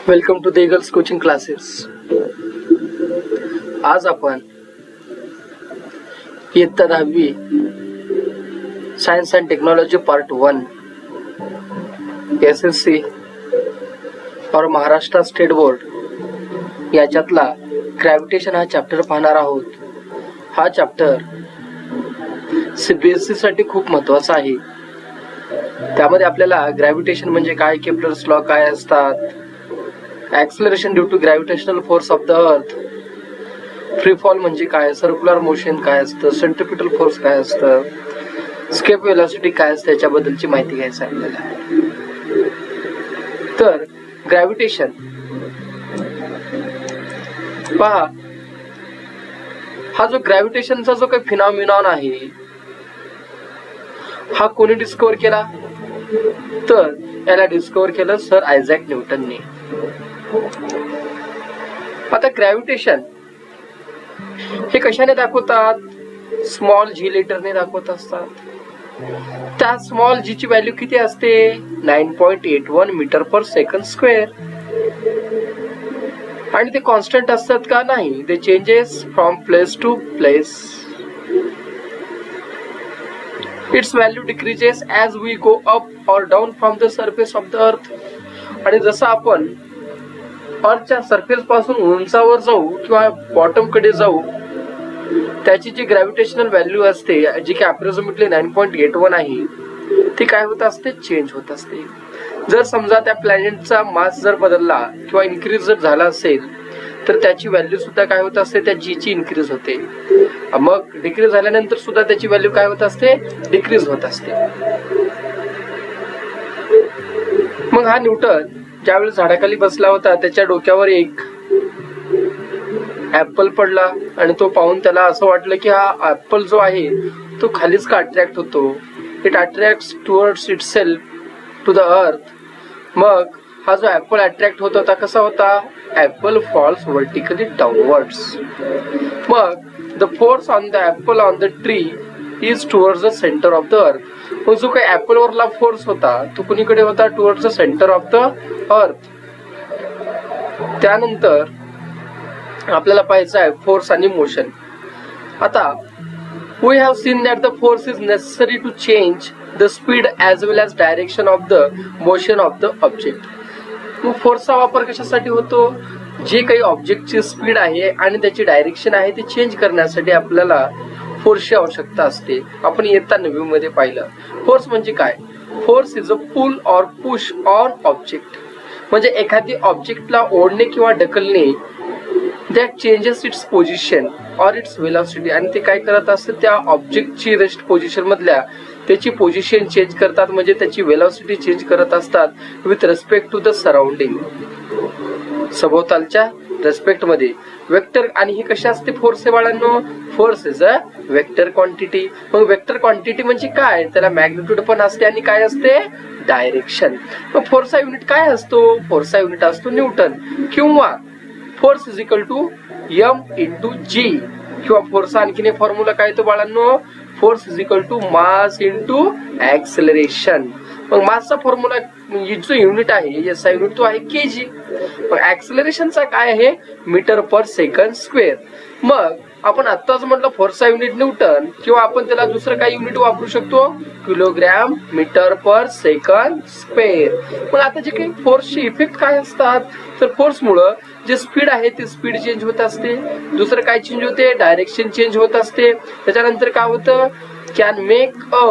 Welcome to the Eagles coaching classes. आज आपण इयत्ता 10वी science and technology part 1 SSC और महाराष्ट्र स्टेट बोर्ड याच्यातला ग्रॅव्हिटेशन हा चॅप्टर पाहणार आहोत. हा चॅप्टर CBSE साठी खूप महत्त्वाचा आहे. त्यामध्ये आपल्याला ग्रॅव्हिटेशन म्हणजे काय, केप्लर्स लॉ काय असतात, acceleration due to gravitational force of the earth, free fall म्हणजे काय, सर्क्युलर मोशन काय असतं, सेंट्रिपिटल फोर्स काय असतं, स्केप वेलॉसिटी काय असतं, याच्याबद्दलची माहिती घ्यायची आहे आपल्याला. तर ग्रॅव्हिटेशन पहा, हा जो ग्रॅव्हिटेशनचा जो काही फिनॉमिनॉन आहे हा कोणी डिस्कवर केला, तर याला डिस्कवर केलं सर आयझॅक न्यूटनने. आता ग्रॅव्हिटेशन हे कशाने दाखवतात, स्मॉल जी लेटरने दाखवत असतात. त्या स्मॉल जी ची व्हॅल्यू किती असते, 9.81 मीटर पर सेकंड स्क्वेअर. आणि ते कॉन्स्टंट असतात का, नाही, ते changes from place to place. Its value decreases as we go up or down from the surface of the earth. आणि जसं आपण अर्थच्या सरफेस पासून उंचावर जाऊ किंवा बॉटम कडे जाऊ, त्याची जी ग्रॅव्हिटेशनल व्हॅल्यू असते जी की अप्रॉक्सिमेटली 9.81 आहे, ती काय होत असते, चेंज होत असते. जर समजा त्या प्लॅनेटचा मास जर बदलला किंवा इन्क्रीज जर झाला असेल तर त्याची व्हॅल्यू सुद्धा काय होत असते, त्या जी ची इन्क्रीज होते. मग डिक्रीज झाल्यानंतर सुद्धा त्याची व्हॅल्यू काय होत असते, डिक्रीज होत असते. मग हा न्यूटन ज्यावेळेस झाडाखाली बसला होता, त्याच्या डोक्यावर एक ऍपल पडला आणि तो पाहून त्याला असं वाटलं की हा ऍपल जो आहे तो खालीच का अट्रॅक्ट होतो, it attracts towards itself to the earth. मग हा जो ऍपल अट्रॅक्ट होत होता कसा होता, ऍपल फॉल्स वर्टिकली डाउनवर्ड्स. मग the force on the apple on the tree is towards the centre of the earth. मग जो काही ऍपल वरला फोर्स होता तो कुणीकडे होता, towards the centre of the earth. त्यानंतर आपल्याला पाहायचं आहे फोर्स आणि मोशन. आता we have seen that the force is necessary to change the speed as well as direction of the motion of the object. मग फोर्सचा वापर कशासाठी होतो, जे काही ऑब्जेक्टची स्पीड आहे आणि त्याची डायरेक्शन आहे ती चेंज करण्यासाठी आपल्याला फोर्सची आवश्यकता असते. आपण इयत्ता 9वी मध्ये पाहिलं. फोर्स म्हणजे काय, force is a pull or push on object. म्हणजे एखादी ऑब्जेक्टला ओढणे किंवा ढकलणे that changes its position or its velocity. आणि ते काय करत असते, त्या ऑब्जेक्टची रेस्ट पोझिशन मधल्या त्याची पोझिशन चेंज करतात, म्हणजे त्याची वेलॉसिटी चेंज करत असतात with respect to the surrounding, सभोवतालच्या रेस्पेक्ट मध्ये. वेक्टर आणि हे कशा असते, फोर्स आहे बाळांनो, force is a vector quantity. मग वेक्टर क्वांटिटी म्हणजे काय, त्याला मॅग्निट्यूड पण असते आणि काय असते, डायरेक्शन. मग फोर्सचा युनिट काय असतो, फोर्सचा युनिट असतो न्यूटन, किंवा force is equal to m into g. किंवा फोर्सचा आणखीन एक फॉर्म्युला काय तो बाळांनो, force is equal to mass into acceleration. मग मासचा फॉर्म्युला जो युनिट आहे याचा युनिट तो आहे केजी. मग ऍक्सलरेशनचा काय आहे, मीटर पर सेकंड स्क्वेअर. मग आपण आत्ताच म्हटलं फोर्सचा युनिट न्यूटन, किंवा आपण त्याला दुसरं काही युनिट वापरू शकतो, किलोग्रॅम मीटर पर सेकंड स्क्वेअर. मग आता जे काही फोर्सचे इफेक्ट काय असतात, तर फोर्समुळं जे स्पीड आहे ती स्पीड चेंज होत असते, दुसरं काय चेंज होते, डायरेक्शन चेंज होत असते. त्याच्यानंतर काय होतं, can make a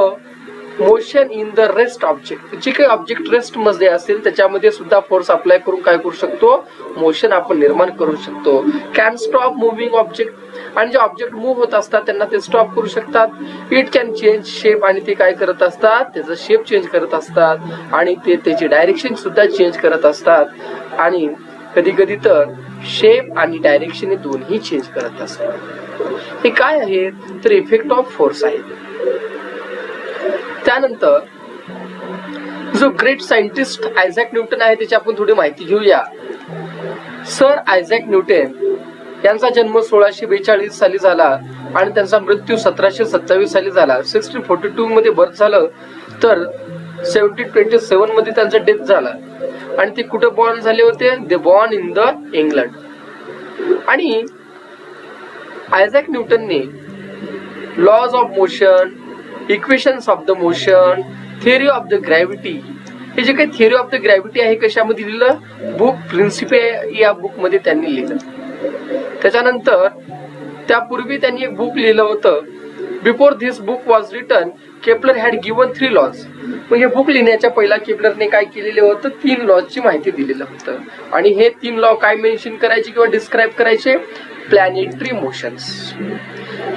motion in the rest object. जे काही ऑब्जेक्ट रेस्ट मध्ये असेल त्याच्यामध्ये सुद्धा फोर्स अप्लाय करून काय करू शकतो, मोशन आपण निर्माण करू शकतो. Can stop moving object. आणि जे ऑब्जेक्ट मूव्ह होत असतात त्यांना ते स्टॉप करू शकतात. It can change shape. आणि ते काय करत असतात, त्याचा शेप चेंज करत असतात आणि ते त्याची डायरेक्शन सुद्धा चेंज करत असतात. आणि कधी कधी तर शेप आणि डायरेक्शन हे दोन्ही चेंज करत असतात. हे काय आहे, तर इफेक्ट ऑफ फोर्स आहे. त्यानंतर जो ग्रेट सायंटिस्ट आयझॅक न्यूटन आहे त्याची आपण थोडी माहिती घेऊया. सर आयझॅक न्यूटन यांचा जन्म 1642 साली झाला आणि त्यांचा मृत्यू 1727 साली झाला. 1642 मध्ये बर्थ झालं तर 1727 मध्ये त्यांचा डेथ झाला. आणि ते कुठं बॉर्न झाले होते? They born in the England. आणि आयझॅक न्यूटनने laws of motion, equations of the motion, theory of the gravity, हे जे काही थिअरी ऑफ द ग्रॅव्हिटी आहे कशामध्ये लिहिलं? बुक प्रिन्सिपे या बुक मध्ये त्यांनी लिहिलं. त्याच्यानंतर त्यापूर्वी त्यांनी एक बुक लिहिलं होतं. Before this book was written Kepler had given 3 laws. मग हे बुक लिहिण्याच्या पहिला केपलरने काय केलेलं होतं? 3 लॉजची माहिती दिलेलं होतं. आणि हे 3 लॉ काय मेन्शन करायचे किंवा डिस्क्राईब करायचे? Planetary motions.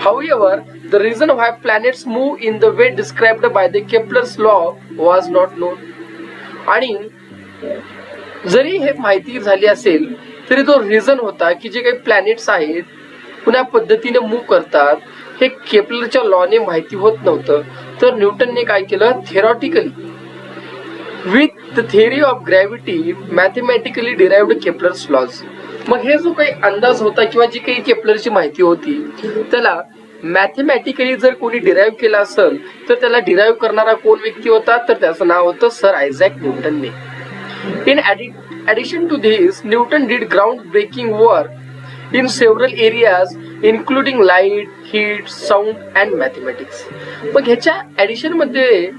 However, the reason why planets move in the way described by the Kepler's law was not known. आणि जरी हे माहिती झाली असेल तरी तो रिझन होता की जे काही प्लॅनेट्स आहेत पुन्हा पद्धतीने मूव्ह करतात हे केपलरच्या लॉने माहिती होत नव्हतं. तर न्यूटनने काय केलं? Theoretically with the theory of gravity mathematically derived Kepler's laws. मग हे जो काही अंदाज होता किंवा जी काही केपलरची माहिती होती त्याला मॅथमॅटिकली जर कोणी डिराइव्ह केला असेल तर त्याला डिराइव्ह करणारा कोण व्यक्ती होता? तर त्याचं नाव होतं सर आयझॅक न्यूटनने. In addition to this, Newton did groundbreaking work in several areas including light, heat, sound and mathematics. मग ह्याच्या ऍडिशन मध्ये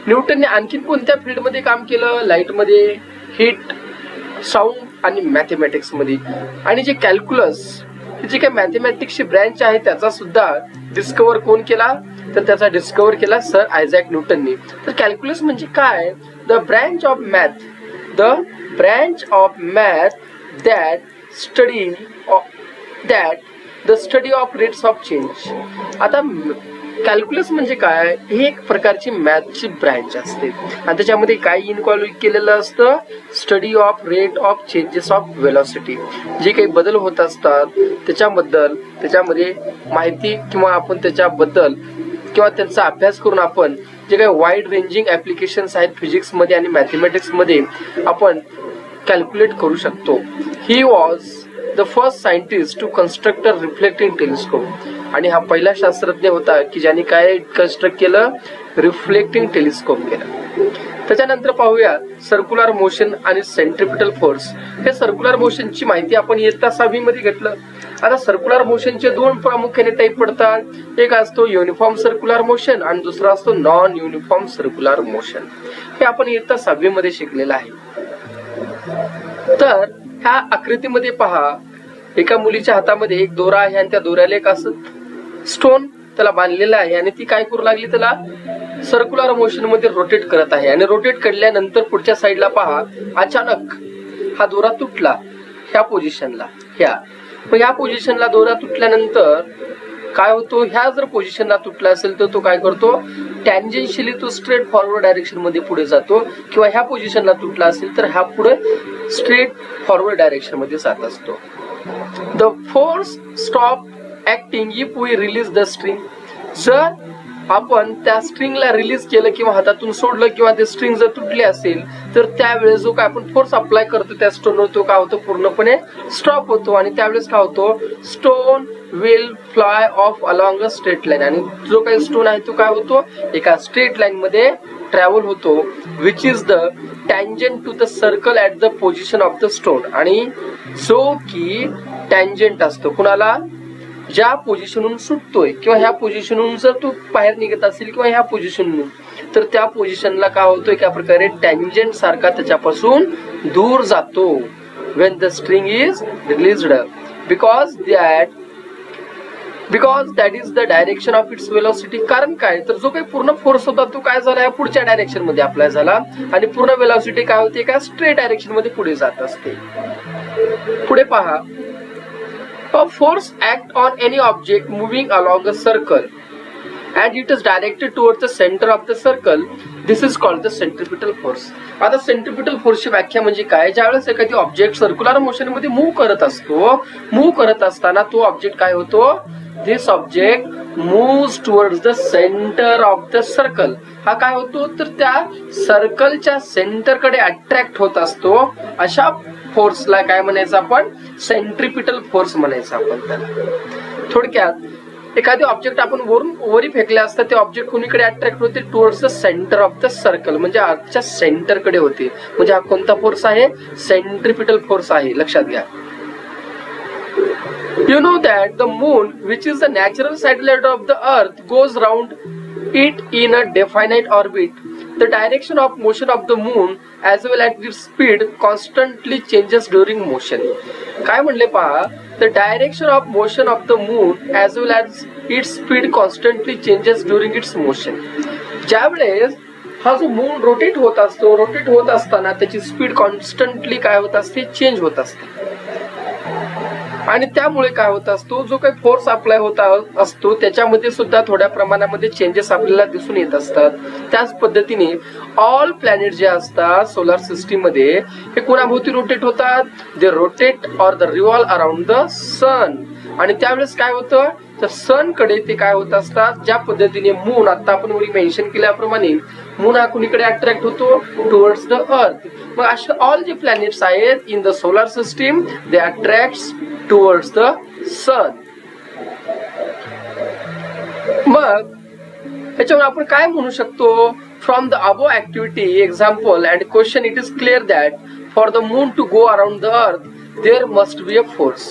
न्यूटनने आणखीन कोणत्या फील्ड मध्ये काम केलं? लाईट मध्ये, हीट, साऊंड आणि मॅथमॅटिक्स मध्ये. आणि जे कॅल्क्युलस जे काही मॅथमॅटिक्सची ब्रँच आहे त्याचा सुद्धा डिस्कवर कोण केला? तर त्याचा डिस्कवर केला सर आयझॅक न्यूटनने. तर कॅल्क्युलस म्हणजे काय? The branch of math, the branch of math that the study of rates of change. आता कॅल्क्युलस म्हणजे काय? ही एक प्रकारची मॅथची ब्रँच असते आणि त्याच्यामध्ये काय इन्व्हॉल्व केलेलं असतं? Study of rate of changes of velocity. जे काही बदल होत असतात त्याच्यामध्ये माहिती किंवा आपण त्याच्याबद्दल किंवा त्यांचा अभ्यास करून आपण जे काही वाईड रेंजिंग ऍप्लिकेशन्स आहेत फिजिक्स मध्ये आणि मॅथमॅटिक्स मध्ये आपण कॅल्क्युलेट करू शकतो. He was the first scientist to construct a reflecting telescope. आणि हा पहिला शास्त्रज्ञ होता की ज्याने काय कन्स्ट्रक्ट केलं? रिफ्लेक्टिंग टेलिस्कोप केलं. त्याच्यानंतर पाहूया सर्क्युलर मोशन आणि सेंट्रिपिटल फोर्स. हे सर्क्युलर मोशनची माहिती आपण इयत्ता 6वी मध्ये घेतलं. आता सर्क्युलर मोशनचे 2 प्रामुख्याने टाईप पडतात. एक असतो युनिफॉर्म सर्क्युलर मोशन आणि दुसरा असतो नॉन युनिफॉर्म सर्क्युलर मोशन. हे आपण इयत्ता 6वी मध्ये शिकलेलं आहे. तर ह्या आकृतीमध्ये पहा, एका मुलीच्या हातामध्ये एक दोरा आहे आणि त्या दोऱ्याला एक असं स्टोन त्याला बांधलेला आहे आणि ती काय करू लागली? त्याला सर्क्युलर मोशन मध्ये रोटेट करत आहे. आणि रोटेट केल्यानंतर पुढच्या साईडला पहा, अचानक हा दोरा तुटला ह्या पोझिशनला. मग ह्या पोझिशनला दोरा तुटल्यानंतर काय होतो? ह्या जर पोझिशनला तुटला असेल तर तो काय करतो? टॅन्जेन्शियली तो स्ट्रेट फॉरवर्ड डायरेक्शन मध्ये पुढे जातो. किंवा ह्या पोझिशनला तुटला असेल तर हा पुढे स्ट्रेट फॉरवर्ड डायरेक्शन मध्ये जात असतो. The force stop acting if we release the string. जर आपण त्या स्ट्रिंगला रिलीज केलं किंवा हातातून सोडलं किंवा ते स्ट्रिंग जर तुटली असेल तर त्यावेळेस जो काय आपण फोर्स अप्लाय करतो त्या स्टोनवर तो काय होतो? पूर्णपणे स्टॉप होतो. आणि त्यावेळेस काय होतो? Stone will fly off along a straight line. आणि जो काही स्टोन आहे तो काय होतो? एका स्ट्रेट लाईन मध्ये ट्रॅव्हल होतो. Which is the tangent to the circle at the position of the stone. आणि जो की टँजंट असतो कुणाला? ज्या पोझिशनहून सुटतोय किंवा ह्या पोझिशनहून जर तो बाहेर निघत असेल किंवा ह्या पोझिशनहून तर त्या पोझिशनला काय होतोय? एका प्रकारे टँजंट सारखा त्याच्यापासून दूर जातो. when the string is released because that is the direction of its velocity. कारण काय? तर जो काही पूर्ण फोर्स होता तो काय झाला? पुढच्या डायरेक्शन मध्ये अप्लाय झाला आणि पूर्ण वेलॉसिटी काय होते? का स्ट्रेट डायरेक्शन मध्ये पुढे जात असते. पुढे पहा, a force act on any object moving along a circle and it is directed towards the center of the circle. This is called the centripetal force. आता सेंट्रिपिटल फोर्सची व्याख्या म्हणजे काय? ज्यावेळेस एखादी ऑब्जेक्ट सर्क्युलर मोशन मध्ये मूव्ह करत असताना तो ऑब्जेक्ट काय होतो? This object moves towards the center of the circle. हा काय होतो? तर त्या सर्कलच्या सेंटरकडे अट्रॅक्ट होत असतो. अशा फोर्सला काय म्हणायचं आपण? सेंट्रिपिटल फोर्स म्हणायचं आपण त्याला. थोडक्यात एखादे ऑब्जेक्ट आपण वरी फेकले असतात, ते ऑब्जेक्ट कुणीकडे अट्रॅक्ट होते, towards the centre of the circle, म्हणजे अर्थच्या सेंटरकडे होते. म्हणजे हा कोणता फोर्स आहे, सेंट्रिपिटल फोर्स आहे, लक्षात घ्या. You know that the moon, which is the natural satellite of the earth, goes round it in a definite orbit. The direction of motion of the moon as well as its speed constantly changes during motion. काय म्हणले पहा, the direction of motion of the moon as well as its speed constantly changes during its motion. ज्यावेळेस हा जो moon rotate होत असतो, rotate होत असताना त्याची स्पीड कॉन्स्टंटली काय होत असते, चेंज होत असते. आणि त्यामुळे काय होत असतो, जो काही फोर्स अप्लाय होत असतो त्याच्यामध्ये सुद्धा थोड्या प्रमाणामध्ये चेंजेस आपल्याला दिसून येत असतात. त्याच पद्धतीने ऑल प्लॅनेट जे असतात सोलार सिस्टीम मध्ये, हे कोणाभोवती रोटेट होतात, they rotate or the revolve around the sun. आणि त्यावेळेस काय होतं, तर सन कडे ते काय होत असतात, ज्या पद्धतीने मून, आता आपण वरी मेन्शन केल्याप्रमाणे मून हा कुणीकडे अट्रॅक्ट होतो, टुवर्ड्स द अर्थ. मग असे ऑल जे प्लॅनेट्स आहेत in the solar system, they attracts towards the sun. मग याच्यावर आपण काय म्हणू शकतो, from the above activity example and question, it is clear that for the moon to go around the earth there must be a force.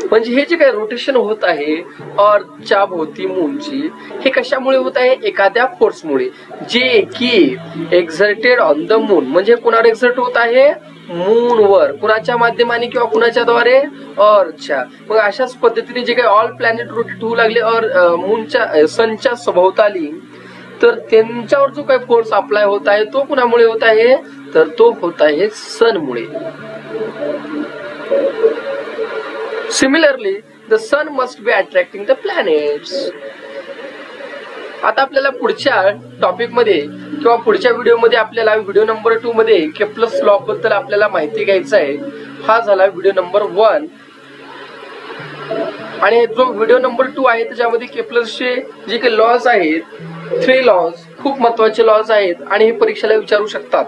म्हणजे हे जे काही रोटेशन होत आहे अर्थच्या भोवती मूनची, हे कशामुळे होत आहे, एखाद्या फोर्समुळे, जे की एक्झर्टेड ऑन द मून. म्हणजे कुणावर एक्झर्ट होत आहे, मूनवर, कुणाच्या माध्यमाने किंवा कुणाच्या द्वारे, अर्थच्या. मग अशाच पद्धतीने जे काही ऑल प्लॅनेट रोटेट होऊ लागले मूनच्या, सनच्या सभोवताली, तर त्यांच्यावर जो काही फोर्स अप्लाय होत आहे तो कुणामुळे होत आहे, तर तो होत आहे सनमुळे. Similarly, the sun must be attracting the planets. आता आपल्याला पुढच्या टॉपिक मध्ये किंवा पुढच्या व्हिडिओ मध्ये आपल्याला व्हिडिओ नंबर 2 मध्ये केप्लर्स लॉ बद्दल आपल्याला माहिती घ्यायचा आहे. हा झाला व्हिडिओ नंबर 1. आणि जो व्हिडिओ नंबर 2 आहे त्याच्यामध्ये केप्लर्सचे जे काही लॉज आहेत, 3 लॉज खूप महत्वाचे लॉज आहेत आणि हे परीक्षेला विचारू शकतात.